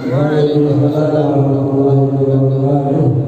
Waalaikumsalam warahmatullahi wabarakatuh.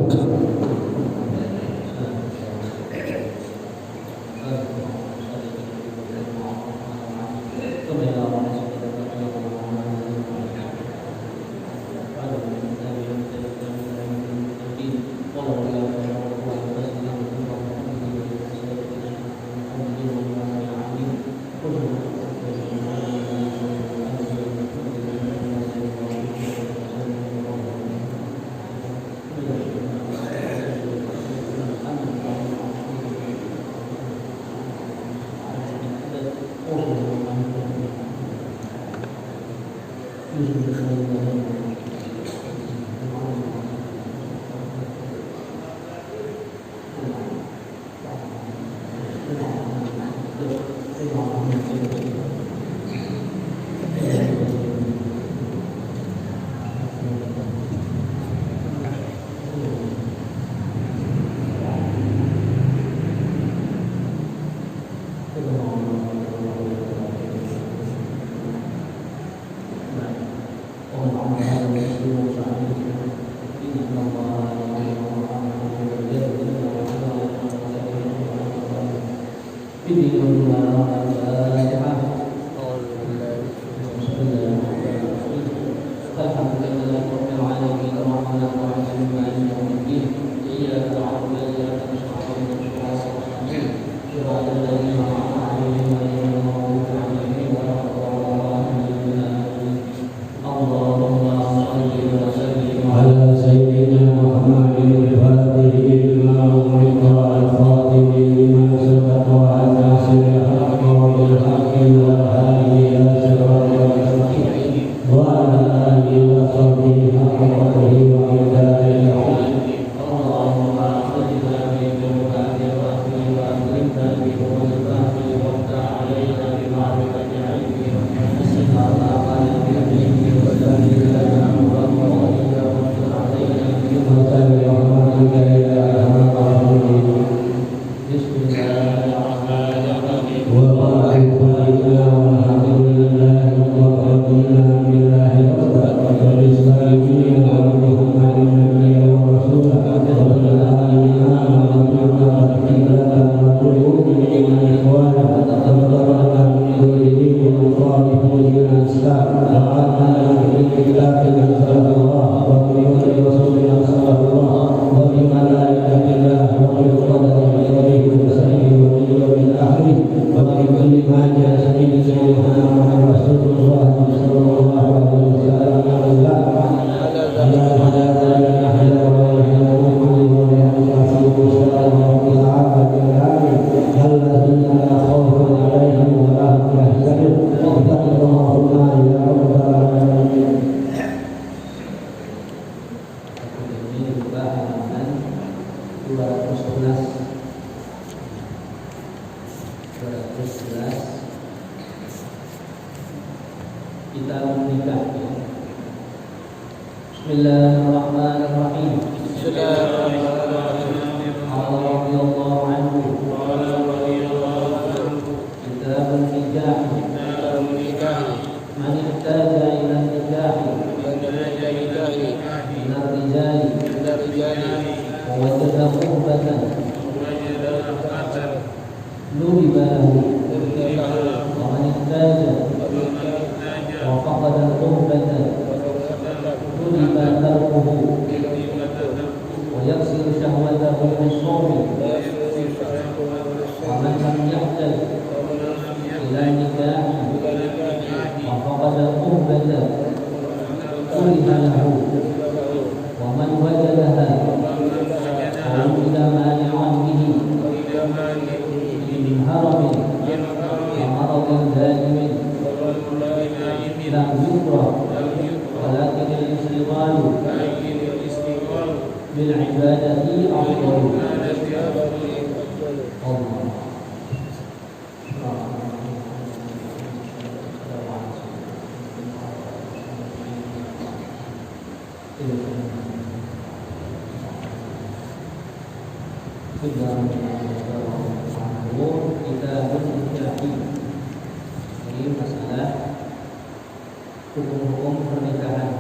Hukum-hukum pernikahan,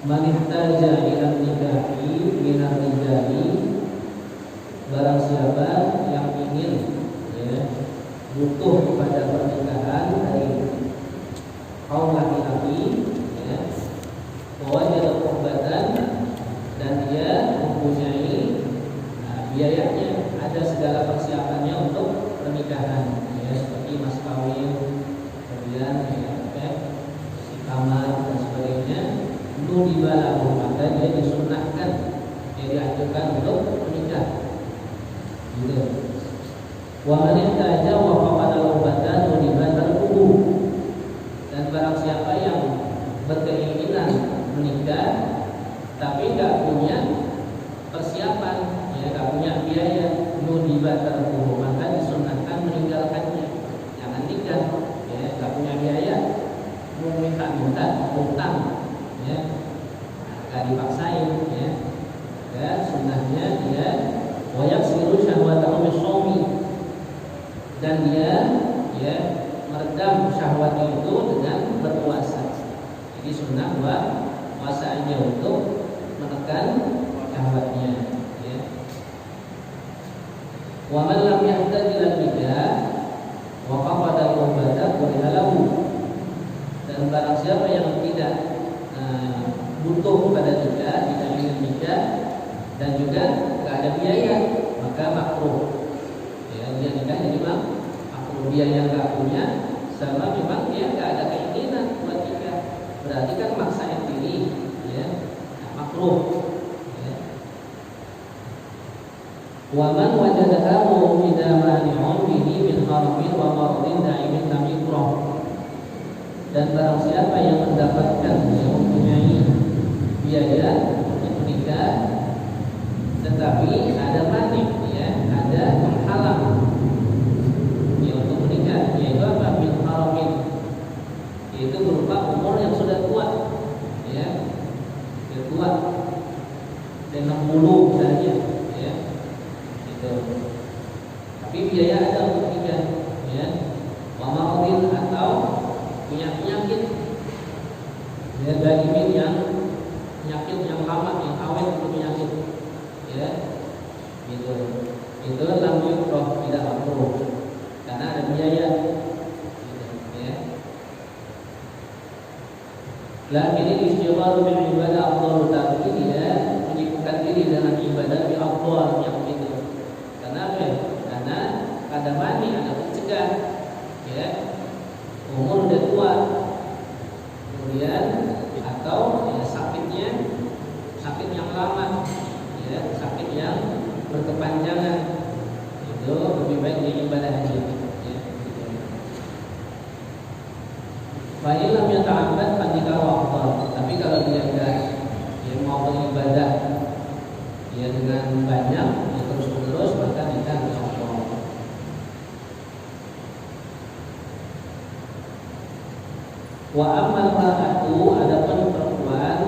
Man ihtaja ila nikahi minar rijali, barang siapa yang ingin butuh kepada pernikahan dari kaum laki-laki, wajada qurbatan, dan dia mempunyai biayanya, ada segala persiapannya untuk pernikahan, seperti mas kawin, kemudian isi kamar dan sebagainya. Nudibalahu, maka dia disunnahkan, dia dianjurkan untuk menikah. Gitu. Wa man ihtaja wa faqada al-ubatan nudibatal qubu, dan barang siapa yang berkeinginan menikah tapi nggak punya persiapan, nggak punya biaya, nudibatal qubu, maka disunnahkan meninggalkannya, jangan nikah. Nggak punya biaya, mau minta utang, nggak dipaksain, sunnahnya dia wayak siru syahwatahu bisomi, dan dia meredam syahwatnya itu dengan berpuasa. Jadi sunnah puasa aja untuk menekan syahwatnya. Wa man lam yahtaj ila nikah wa qafada qurbatan wa lahu, dan barang siapa yang tidak butuh kepada nikah, tidak ingin nikah, dan juga nggak ada biaya, maka makruh. Dia nikah jadi makruh. Dia yang nggak punya, sama memang dia nggak ada keinginan buat nikah, berarti kan maksain diri, makruh. Wa man wajadaha mufida mani'un bihi min haramin wa maradin da'imin lam yukrah, dan barang siapa yang mendapatkan, yang mempunyai biaya untuk menikah tetapi ada mani, ada penghalang untuk menikah, yaitu apa? Min haramin, yaitu berupa umur yang sudah tua, sudah tua, dan 60 misalnya, itu. Tapi biaya ada untuk nikah, wa maradin, atau punya penyakit, daimin, yang penyakit yang lama, yang awet untuk penyakit, gitu. Itu lam yukrah, tidak makruh karena ada biaya, Lakin istighfar bil ibadah afdal, tapi dia menyibukkan diri dengan ibadah bi afdal yang itu. Karena apa? Karena ada mani, ada pencegah, umur udah tua, kemudian atau sakit yang lama, sakit yang berkepanjangan, itu lebih baik dia ibadah haji. Fa'il lam yata'abbad fadika waqtal, tapi kalau dia mau beribadah dengan banyak, terus-menerus, maka nikah waqtal. Wa ammal mar'atu, adapun perempuan,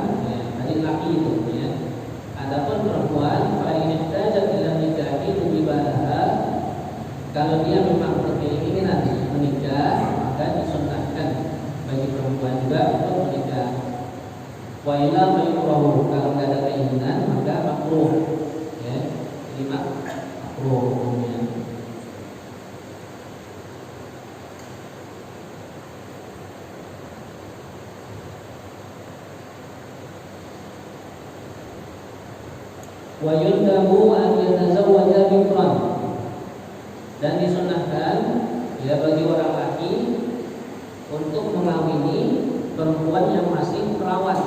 tadi laki itu, adapun perempuan, fa in ihtajat ila nikahi ibadaha, kalau dia memang berkeinginan menikah, maka disunnahkan bagi perempuan juga untuk menikah. Wa ila mayukrahu, kalau tidak ada keinginan maka makruh, jadi makruh hukumnya. Wa yundabu an yatazawwaja bikran, dan disunnahkan bagi orang laki untuk mengawini perempuan yang masih perawan,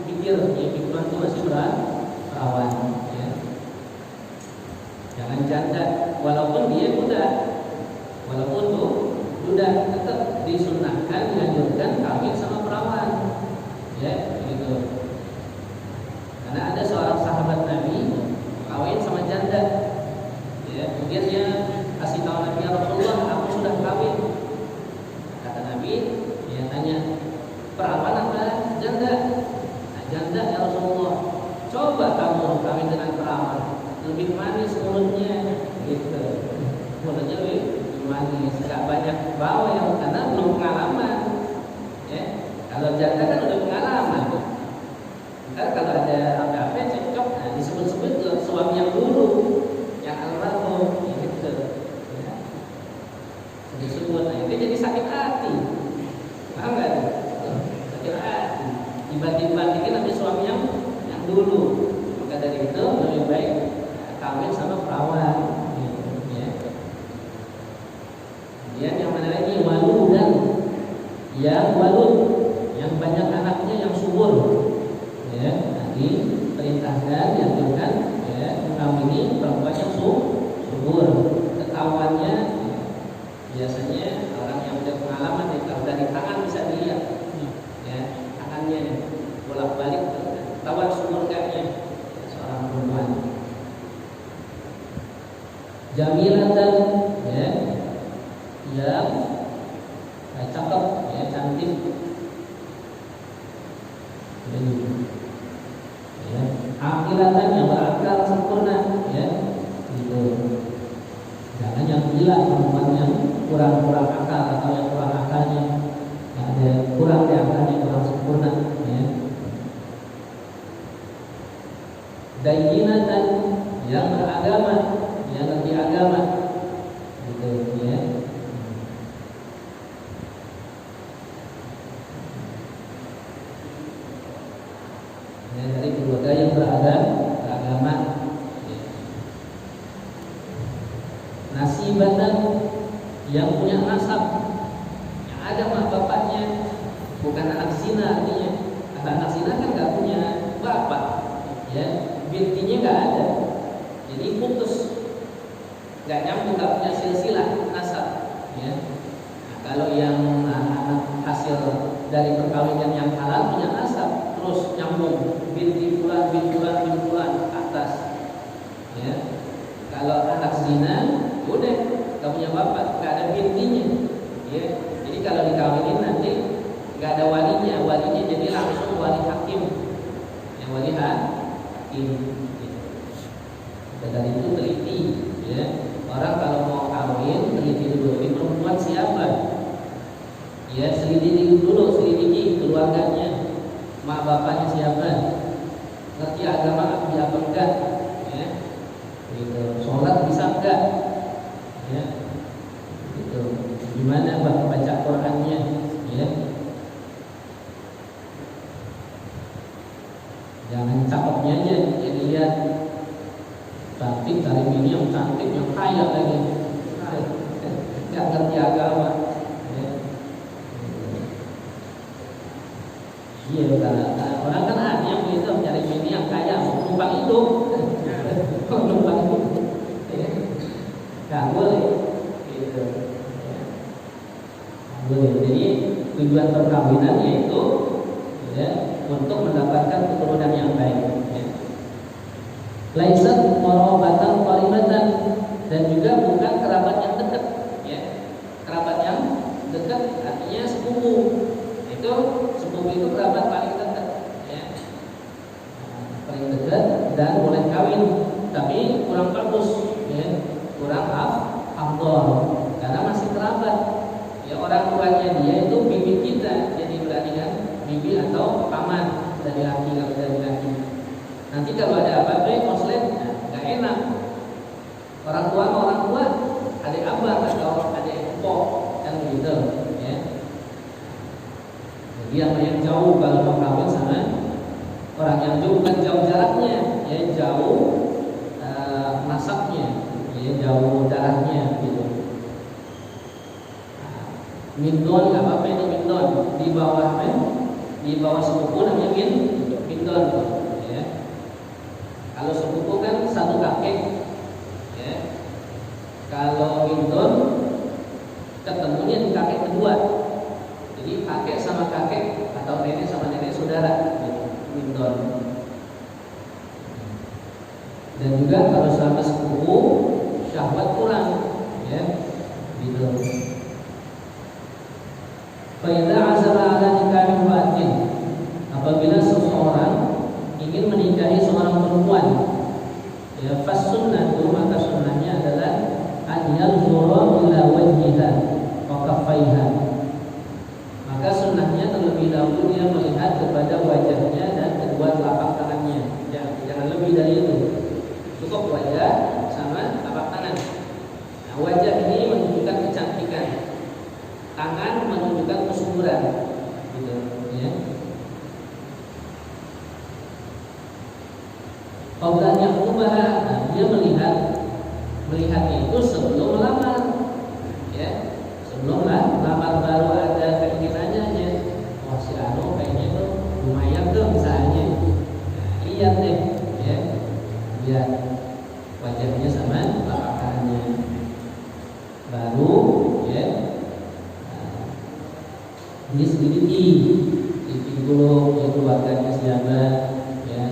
bikir, bikran itu masih perawan, jangan janda, walaupun dia muda, walaupun tuh sudah tetap disunnahkan, dianjurkan kawin sama perawan, begitu. Karena ada seorang sahabat Nabi kawin sama janda, kemudian dia kasih tahu Nabi, ya Rasulullah, aku sudah kawin. Kata Nabi, dia tanya, perawan apa janda? Nah, janda ya Rasulullah. Coba kamu kawin dengan perawan, lebih manis mulutnya, gitu. Mulutnya lebih manis, gak banyak bawel karena belum pengalaman. Kalau janda kan udah pengalaman, maka dia jadi sakit hati. Paham nggak? Sakit hati. Dibanding-bandingin sama suami yang dulu. Maka dari itu lebih baik kawin sama perawan. Gitu, ya. Kemudian yang mana lagi? Waludan. Yang walud, yang banyak anaknya, yang subur. Ya, nanti perintahkan dianjurkan ya mengawini perempuan yang subur. Ketahuannya ya, biasanya orang yang punya pengalaman itu dari tangan bisa dilihat. Ya, tangannya bolak-balik ketahuan subur enggaknya seorang perempuan. Jamilatan ya, yang cakep ya, cantik. Ya, akilatan yang berakal sempurna ya, gitu. Jangan yang gila, perempuan yang kurang akal atau yang kurang akalnya, yang ada kurang di akalnya, kurang sempurna ya. Dayyinatan yang beragama, yang ngerti agama, gitu ya. Dari keluarga yang beragama. Nasibatan yang punya nasab, yang ada mak bapaknya, bukan anak zina artinya. Anak zina kan nggak punya bapak, ya, bintinya nggak ada, jadi putus, nggak nyambung, nggak punya silsilah nasab, ya. Nah, kalau yang anak hasil dari perkawinan yang halal punya nasab, terus nyambung binti fulan bin fulan bin fulan ke atas, ya. Kalau anak zina udah gak punya bapak, gak ada bintinya ya. Jadi kalau dikawinin nanti gak ada walinya jadi langsung wali hakim, yang wali hakim gitu. Dan itu teliti ya. Orang kalau mau kawin teliti dulu, ini perempuan siapa ya, selidiki keluarganya, mak bapaknya siapa, ngerti agama apa enggak ya, gitu. Sholat bisa enggak ya, gitu. Gimana baca Qurannya ya. Jangan cakepnya aja yang lihat, cantik dari ini yang cantik, yang kaya lagi, nggak ngerti agama ya. Iya, orang kan ada yang begitu, mencari bini yang kaya, mau numpang hidup, numpang hidup, ya. Nggak boleh, gitu. Ya. Boleh. Jadi tujuan perkawinan yaitu ya, untuk mendapatkan keturunan yang baik. Ya. Laisat qarabatan qaribatan, dan juga bukan kerabat yang dekat. Ya. Kerabat yang dekat artinya sepupu. Itu sepupu itu kerabat paling dekat, ya. Paling dekat dan boleh kawin, tapi kurang bagus, ya. Kurang afdal karena masih kerabat. Ya, orang tuanya dia itu bibi kita, jadi berarti kan bibi atau paman dari laki, kalau dari laki. Nanti kalau ada apa-apa konslet, nggak enak. Orang tua, adik abang atau adik empok kan begitu, ya. Jadi yang jauh kalau mau kawin sama orang yang jauh, bukan jauh jaraknya, ya jauh nasabnya, ya jauh darahnya gitu. Mindon nggak apa-apa itu mindon, di bawah sepupu namanya mindon, ya. Kalau sepupu kan satu kakek, ya. Kalau mindon ketemunya di kakek kedua, jadi kakek sama kakek atau nenek sama nenek saudara, gitu. Mindon. Dan juga kalau sama sepupu syahwat kurang, ya, gitu. Fa'idza azama ala nikahin batin, apabila seseorang ingin menikahi seorang perempuan, ya, fasunnatu, maka sunnahnya adalah an yanzura ila wajhiha wa kaffaiha. Maka sunnahnya terlebih dahulu dia melihat kepada wajahnya dan kedua telapak tangannya. Jangan lebih dari itu. Cukup wajah sama telapak tangan. Nah, wajah ini menunjukkan kecantikan. tangan menunjukkan kesuburan, gitu, ya. Qabla yang ubah, nah, dia melihatnya itu sebelum melamar, ya, sebelum lamar baru ada keinginannya, oh si Anu kayaknya tuh lumayan tuh misalnya, nah, lihat deh, ya, lihat wajahnya sama lapakannya, baru, ya, diselidiki dulu ya keluarganya siapa, ya.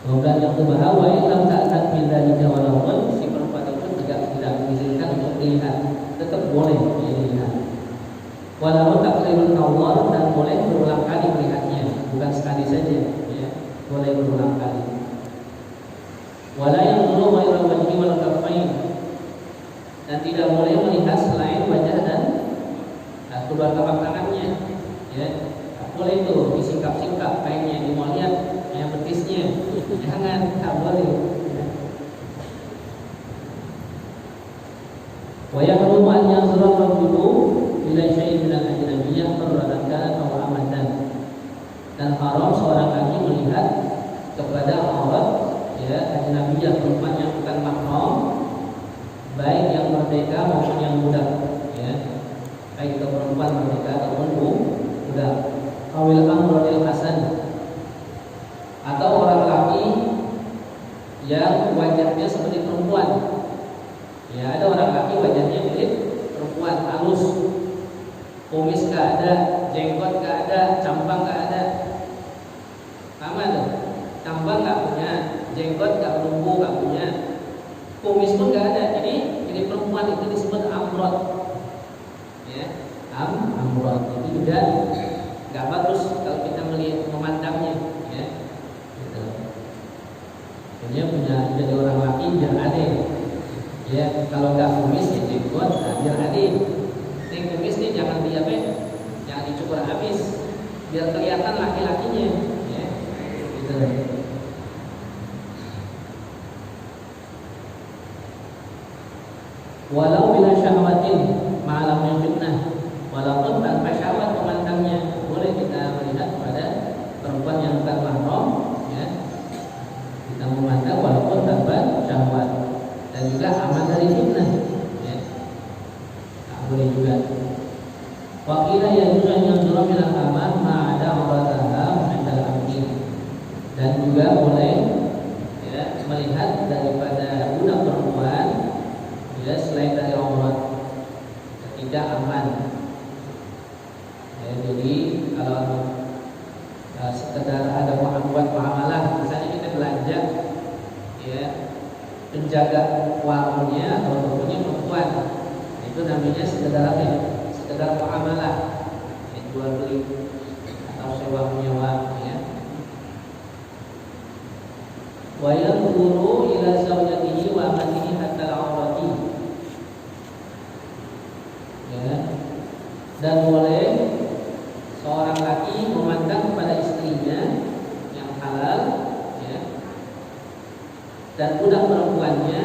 Kemudian yang kedua, wa illam ta'tat min dzalika walaupun si perempuan itu tidak mengizinkan untuk dilihat, tetap boleh dilihat. Walaupun taklilun nawar, dan boleh berulang kali melihatnya, bukan sekali saja, ya, boleh berulang kali. Wala yanzuru ghairal wajhi wal kaffain, dan tidak boleh melihat selain wajah dan kedua telapak tangannya, ya. Tak boleh itu disingkap-singkap kainnya, mau lihat kayak betisnya, jangan, tak boleh. Wa yahrumu an yanzura rajulu ila syai'in min al-ajnabiyyah qurratan kana aw amadan, dan haram seorang laki melihat kepada aurat, ya, ajnabiyah, perempuan yang bukan mahram, baik yang merdeka maupun yang budak, ya, baik itu perempuan merdeka ataupun budak. Awil amrul hasan, atau orang laki yang wajahnya seperti perempuan, ya, ada orang laki wajahnya mirip perempuan, halus, kumis gak ada, jenggot gak ada, cambang gak ada, sama tuh, cambang gak punya, jenggot gak berumbu gak punya, kumis pun gak ada, jadi perempuan itu disebut amrot, ya, amrot itu juga gak bagus kalau kita melihat memandangnya, ya, gitu. Dia punya jadi orang laki biar adil, ya, kalau gak kumis ya jenggot, biar adil. Ini kumis nih jangan jangan dicukur habis, biar kelihatan laki-lakinya, ya, gitu. Walau bila syahwatin ma'alam yang fitnah, walaupun tanpa syahwat memandangnya, boleh kita melihat pada perempuan yang bukan mahram, ya, kita memandang walaupun tanpa syahwat, dan juga aman dari fitnah, ya, tak boleh juga. Wakila yajuzu yang zura minal aman ma'ada aurataha ma'adal abdi, dan juga boleh, ya, melihat daripada budak perempuan, ya, selain dari aurat tidak aman, ya. Jadi kalau sekedar ada buat muamalah, misalnya kita belanja, ya, penjaga warungnya atau tokonya perempuan, itu namanya sekedar apa ya? Sekedar muamalah, ya, jual beli atau sewa menyewa, ya. Wa yanzuru ila zawjatihi wa amatihi hatta al-aurati, ya, dan boleh seorang laki memandang kepada istrinya yang halal, ya, dan budak perempuannya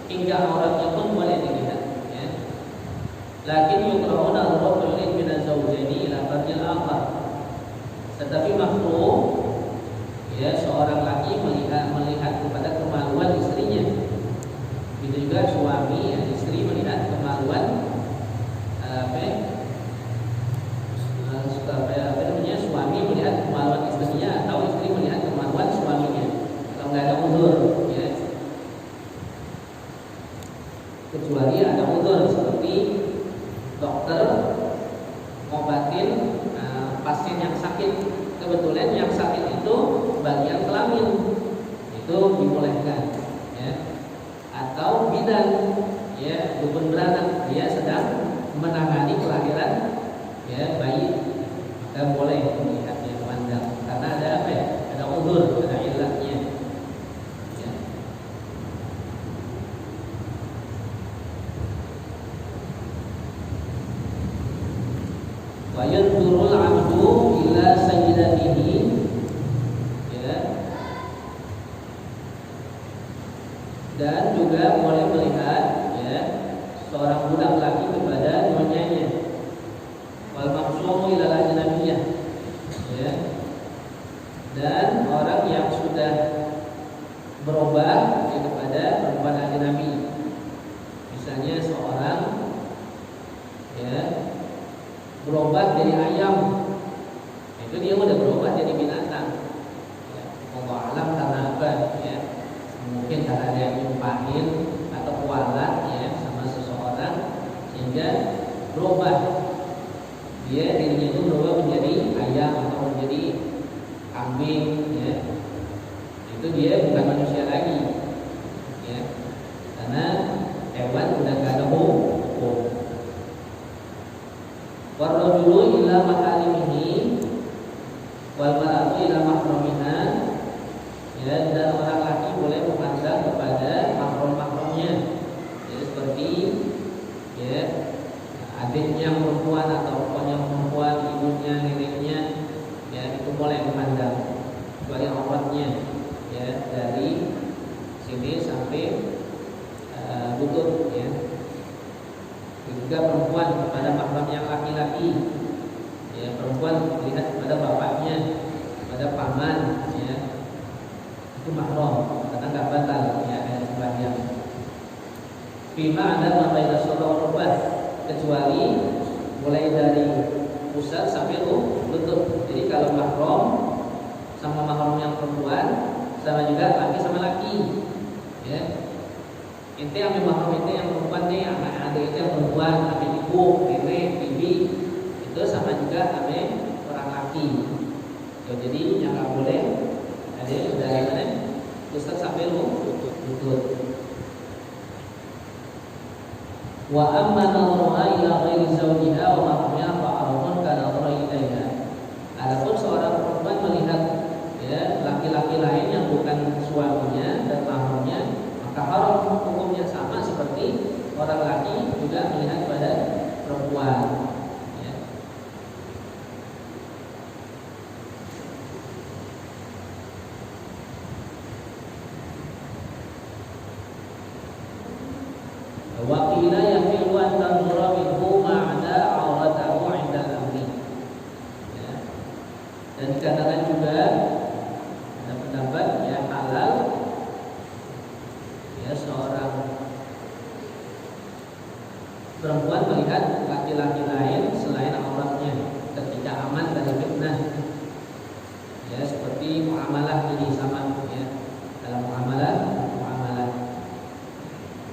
hingga auratnya pun boleh dilihat, ya. Lakin yukrahuna ar-rajul min az-zawjaini ila fardil akhar, tetapi makruh, ya, seorang laki melihat kepada kemaluan istrinya. Begitu juga suami, ya, istri melihat kemaluan suami melihat kemaluan istrinya, atau istri melihat kemaluan suaminya, kalau nggak ada uzur, ya, kecuali ada uzur seperti dokter ngobatin pasien yang sakit, kebetulan yang sakit itu bagian kelamin, itu dibolehkan, ya. Atau bidan, ya, dukun beranak, dia sedang menangani kelahiran, ya, bayi, maka boleh melihatnya, memandang, karena ada apa ya? Ada uzur, ada ilahnya, ya. Wa yanzurul 'abdu ila sayyidatihi, ya, dan juga boleh melihat ya seorang budak laki kepada nyonyanya. Wal maqsumu ila ajnabiyah ya. Dan orang yang sudah berubah ya, kepada perempuan ajnabi. Misalnya seorang ya berubah jadi ayam, itu dia udah berubah jadi binatang. Ya, Allah alam karena apa? Ya, mungkin karena dia nyumpahin atau kualat ya sama seseorang sehingga berubah. Dia dirinya itu berubah menjadi ayam atau menjadi kambing ya. Itu dia bukan manusia lagi ya. Karena hewan udah gak ada hukum. Warrajulu ila maharimihi wal mar'atu ila mahramiha ya, dan orang laki boleh memandang kepada mahram-mahramnya ya, seperti ya adiknya perempuan atau pokoknya perempuan, ibunya, neneknya ya, itu boleh memandang kecuali auratnya ya, dari sini sampai lutut ya. Juga perempuan kepada mahram yang laki-laki ya, perempuan lihat kepada bapaknya, kepada paman ya, itu mahram karena nggak batal ya sembahyang. Bima ada mabaina sholat rubah, kecuali mulai dari pusat sampai lutut. Jadi kalau mahram sama mahram yang perempuan sama juga laki sama laki ya. Ente ambil mahram ente yang perempuan nih, anak adik itu yang perempuan, ambil ibu, nenek, bibi, itu sama juga ambil orang laki. Jadi yang nggak boleh ada dari mana pusat sampai lutut. Wa amma nadhruha ila ghairi zawjiha wa mahramha fa'arun kana nadhra ilaiha. Adapun seorang perempuan melihat ya laki-laki lain yang bukan suaminya dan mahramnya, maka haram, hukumnya sama seperti orang laki juga melihat pada perempuan ya. Wa qila yahilu an tanzura minhu ma'ada auratahu 'inda al-amri ya. Dan dikatakan juga ada pendapat yang halal ya seorang perempuan melihat laki-laki lain selain auratnya ketika aman dari fitnah ya, seperti muamalah ini sama ya, dalam muamalah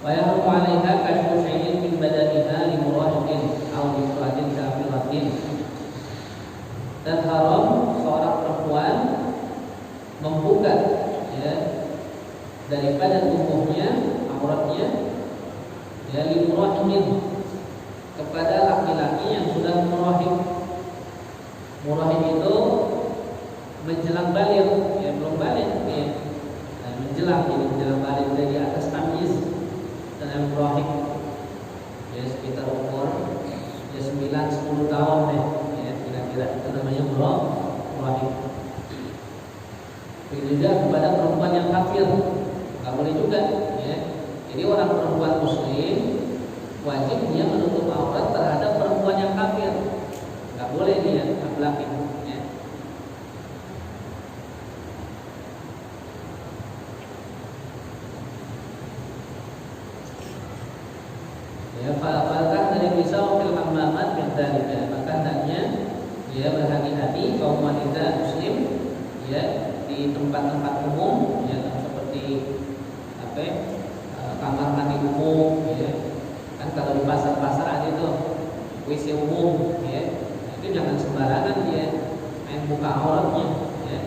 wa yahrumu 'alaiha kashfu syai'in min badaniha li murahiqin aw li imra'atin kafiratin. Dan haram seorang perempuan membuka ya daripada tubuhnya auratnya ya li murahiqin, kepada laki-laki yang sudah murahib. Murahib itu menjelang balik ya, belum balik ya. Nah, menjelang, jadi menjelang balik dari atas tamyiz. Dan murahib ya sekitar umur ya 9-10 tahun deh ya kira-kira, itu namanya murahib. Begitu juga kepada perempuan yang kafir, nggak boleh juga ya. Jadi orang perempuan muslim wajib dia menutup aurat terhadap perempuan yang kafir, nggak boleh dia laki ya. Ya, falkan dari misal fil hammamat min dzalika, maka hendaknya dia berhati-hati kaum wanita muslim ya di tempat-tempat umum ya, seperti apa kamar mandi umum ya. Kan kalau di pasar-pasar ada itu WC umum ya, itu jangan sembarangan dia main buka auratnya ya,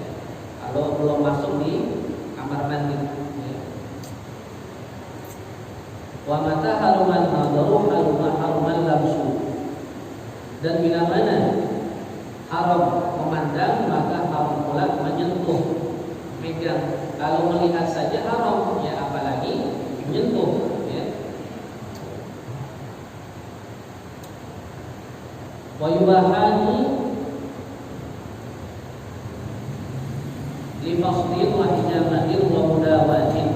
kalau belum masuk di kamar mandi ya. Wa mata haruman hadaru haruman lamsu, dan bila mana haram memandang maka haram pula menyentuh, megang. Kalau melihat saja haram ya, apalagi menyentuh ya. Wa yubahani li fasdin wa hijamatin wa mudawatin,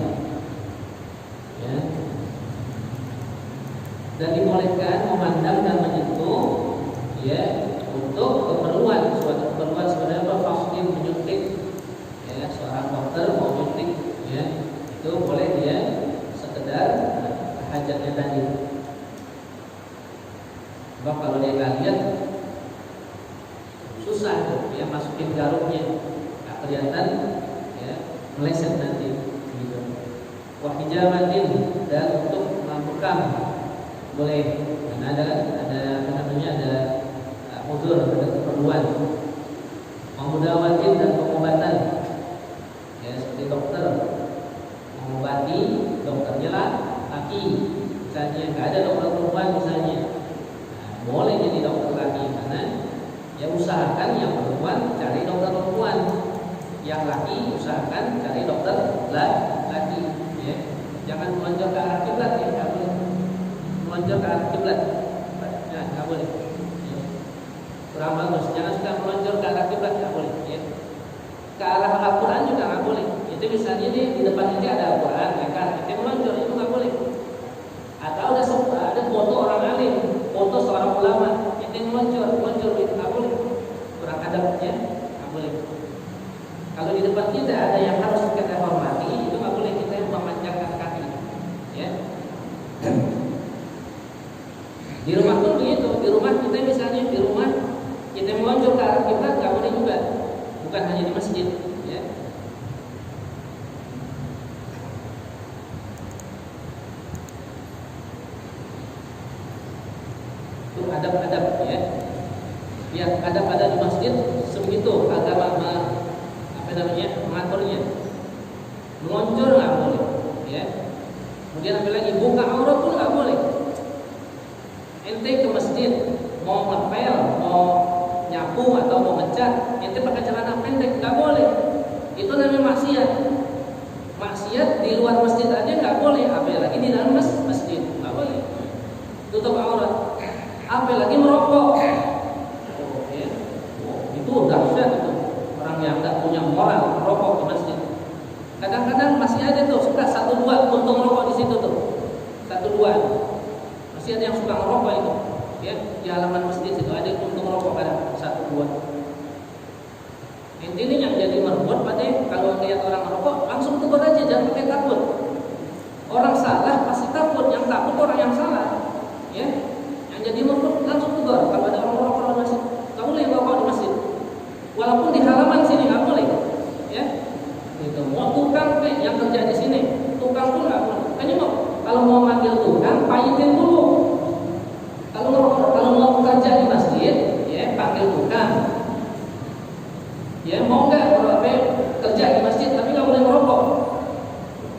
hajatnya tadi. Sebab kalau dia nggak lihat susah tuh, dia masukin garuknya nggak kelihatan, ya meleset nanti. Gitu. Wa hijamatin, dan untuk membekam boleh, karena ada apa namanya, ada udzur, ada keperluan. Memudawatin dan pengobatan, ya seperti dokter mengobati, dokternya lah laki, misalnya nggak ada dokter perempuan misalnya, nah, boleh jadi dokter laki, karena ya usahakan yang perempuan cari dokter perempuan, yang laki usahakan cari dokter laki, ya jangan melonjak ke arah kiblat, ya nggak boleh melonjak ke arah kiblat, ya nggak boleh. Kurang bagus, jangan suka melonjor ke arah kiblat, nggak boleh. Ya. Ke arah Al-Quran juga nggak boleh. Itu misalnya di depan ini ada Al-Quran, ya kan? Itu melonjor, itu nggak boleh. Atau ada foto orang alim, foto seorang ulama, itu melonjor itu nggak boleh. Kurang adabnya, nggak boleh. Kalau di depan kita ada yang harus kita hormati, itu nggak boleh kita yang memanjangkan kaki. Ya. Di rumah pun begitu. Di rumah kita misalnya, di rumah kita melonjor ke arah kiblat nggak boleh juga, bukan hanya di masjid, ya. Itu adab-adab, ya. Ya, adab-adab di masjid sebegitu agama mengaturnya. Melonjor nggak boleh, ya. Kemudian apa lagi? Buka aurat pun nggak boleh. Ente ke masjid mau ngepel, mau nyapu atau mau ngecat, ente pakai celana pendek nggak boleh. Itu namanya maksiat. Maksiat di luar masjid aja nggak boleh, apalagi di dalam masjid nggak boleh. Tutup aurat, apalagi merokok. Oh, ya. Itu dahsyat itu. Orang yang nggak punya moral merokok di masjid. Kadang-kadang masih ada tuh suka 1-2 untung merokok di situ tuh, 1-2. Masih ada yang suka merokok itu. Ya, di halaman masjid itu ada untung rokok kadang 1-2. Intinya yang jadi merbot pada kalau lihat orang merokok langsung tegur aja, jangan pakai takut. Orang salah pasti takut, yang takut orang yang salah. Ya, yang jadi merbot langsung tegur. Kalau ada orang merokok di masjid, nggak boleh merokok di masjid. Walaupun di halaman sini nggak boleh. Ya, itu mau tukang yang kerja di sini, tukang pun nggak boleh. Kan kalau mau manggil tukang, payitin dulu. Kalau mau kerja di masjid, ya panggil tukang. Ya mau nggak kalau kerja di masjid, tapi nggak boleh merokok.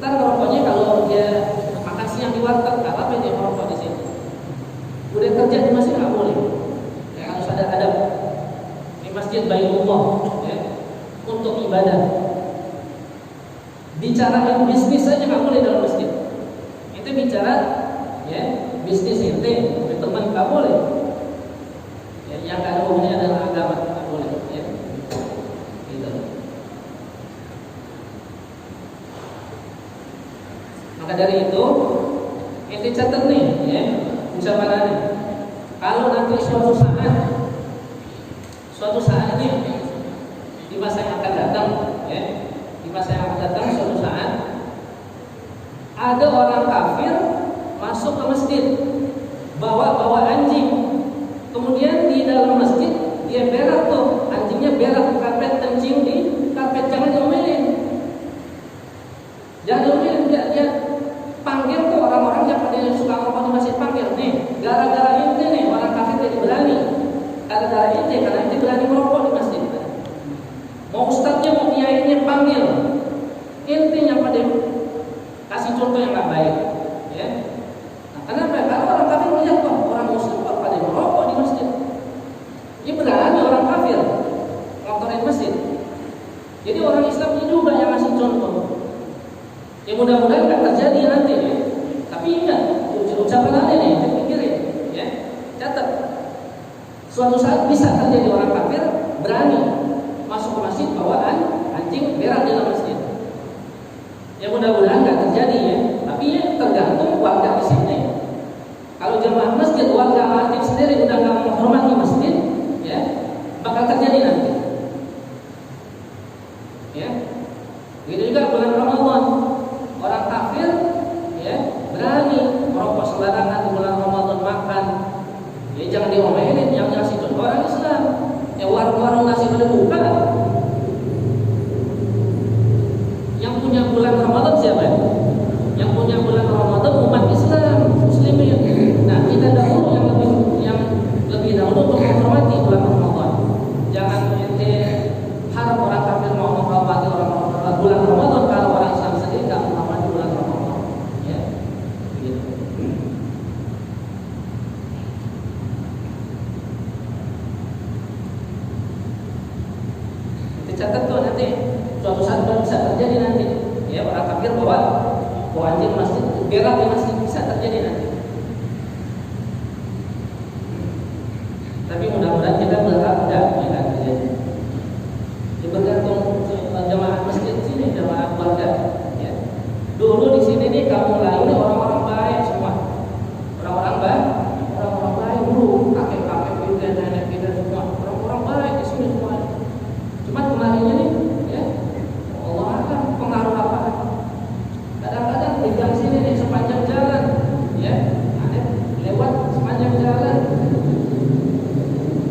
Ntar merokoknya kalau dia makan siang di warteg, nggak apa-apa dia merokok di sini. Udah kerja di masjid nggak boleh. Ya, harus ada adab. Di masjid Baitullah, ya, untuk ibadah. Bicarain bisnis saja nggak boleh dalam masjid. Itu bicara, ya bisnis ente, teman nggak boleh. Ya, yang nggak ada hubungannya dengan agama nggak boleh. Ya, gitu. Maka dari itu, ente catat nih, ya, ucapannya. Kalau nanti suatu saat ini di masa yang akan datang, ya, di masa yang akan datang suatu saat ada orang kafir masuk ke masjid. Bawa anjing, kemudian di dalam masjid dia berak tuh, anjingnya berak ke karpet, kencing di karpet, jangan diomelin, dia panggil tuh orang-orang yang pada suka ngomong di masjid, panggil nih, gara-gara ente nih orang kafir jadi berani, gara-gara ente, karena ente berani merokok di masjid. Mau ustadznya mau kiainya panggil, ente yang pada kasih contoh yang nggak baik, ya. Kenapa? Karena orang kafir melihat kok orang muslim kok pada merokok di masjid. Dia berani orang kafir ngotorin masjid. Jadi orang Islam ini juga yang ngasih contoh. Ya mudah-mudahan nggak terjadi nanti, ya. Tapi ingat ucapan ada nih, pikirin, ya. Catat. Suatu saat bisa terjadi orang kafir berani masuk ke masjid bawaan anjing berak di dalam masjid. Ya mudah-mudahan nggak terjadi, ya. Tapi ya tergantung warga di sini. Kalau jemaah masjid warga aktif sendiri udah nggak menghormati masjid, ya bakal terjadi nanti. Ya, begitu juga bulan Ramadan orang kafir, ya berani merokok sembarangan di bulan Ramadan makan. Ya jangan diomelin, yang ngasih contoh orang Islam. Ya warung-warung nasi pada buka. Yang punya bulan Ramadan siapa? Yang punya bulan Ramadan umat Islam, muslimin. Nah, kita dahulu yang lebih dahulu untuk menghormati bulan Ramadan. Jangan ente harap orang kafir mau menghormati bulan Ramadan kalau orang Islam sendiri tidak menghormati bulan Ramadan. Ya, begitu. Catat tuh nanti suatu saat bisa terjadi nanti. Ya, orang kafir bawa anjing masjid, berak di masjid, bisa terjadi nanti. Tapi mudah-mudahan kita berharap tidak akan terjadi. Ya, bergantung jamaah masjid sini, jamaah keluarga. Ya. Dulu di sini nih kampung lain ini orang-orang baik semua, orang-orang baik dulu, kakek-kakek kita, nenek kita semua, orang-orang baik di sini semua. Cuma kemarinnya nih, ya, Allah akan pengaruh apa? Kadang-kadang di gang sini nih sepanjang jalan, ya, ada lewat sepanjang jalan,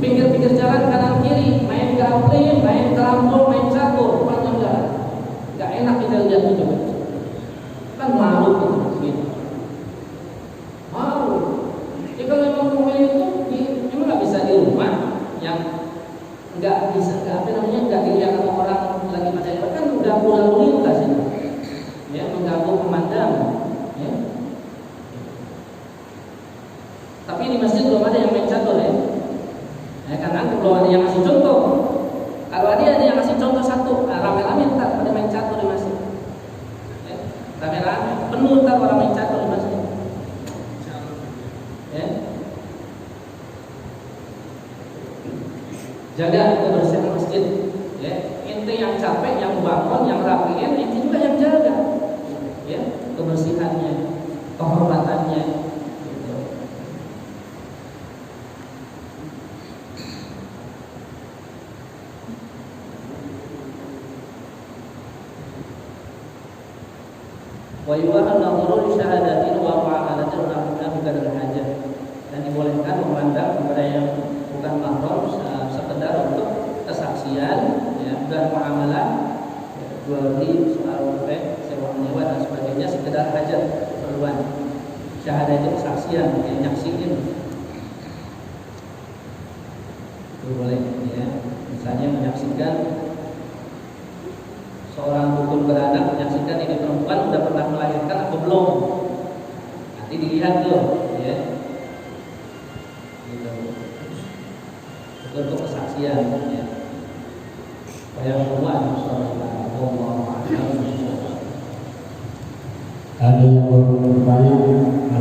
pinggir-pinggir jalan kanan kiri, main grappling, main karambol, main catur, sepanjang jalan. Gak enak kita lihat itu, kan malu gitu. Malu. Ya kalau memang rumah itu, memang nggak bisa di rumah yang nggak bisa, nggak dilihat sama orang lagi pada lewat, kan udah lalu lintas itu, ya, mengganggu pemandangan, ya. Tapi di masjid belum ada yang main catur, ya, karena belum ada yang ngasih contoh. Kalau ada yang ngasih contoh satu, rame-rame ntar pada main catur di masjid, ya, rame-rame penuh ntar orang main catur di masjid, ya. Jaga kebersihan masjid, ya. Ente yang capek, yang bangun, yang rapiin, ente juga yang jaga, ya, kebersihannya, kehormatannya, gitu. Wa yubahan nadhuru syahadatin wa mu'amalatin rahimah bikadar hajat, dan dibolehkan memandang kepada yang bukan mahram sekedar untuk kesaksian, ya, dan muamalah, ya, jual beli, soal sewa menyewa dan sebagainya, sekedar hajat keperluan. Syahadah itu kesaksian, yang nyaksiin itu boleh, ya. Misalnya menyaksikan seorang dukun beranak, menyaksikan ini perempuan sudah pernah melahirkan atau belum, nanti dilihat tuh, ya, gitu. Untuk kesaksian, ya. Yang kedua, ada yang bertanya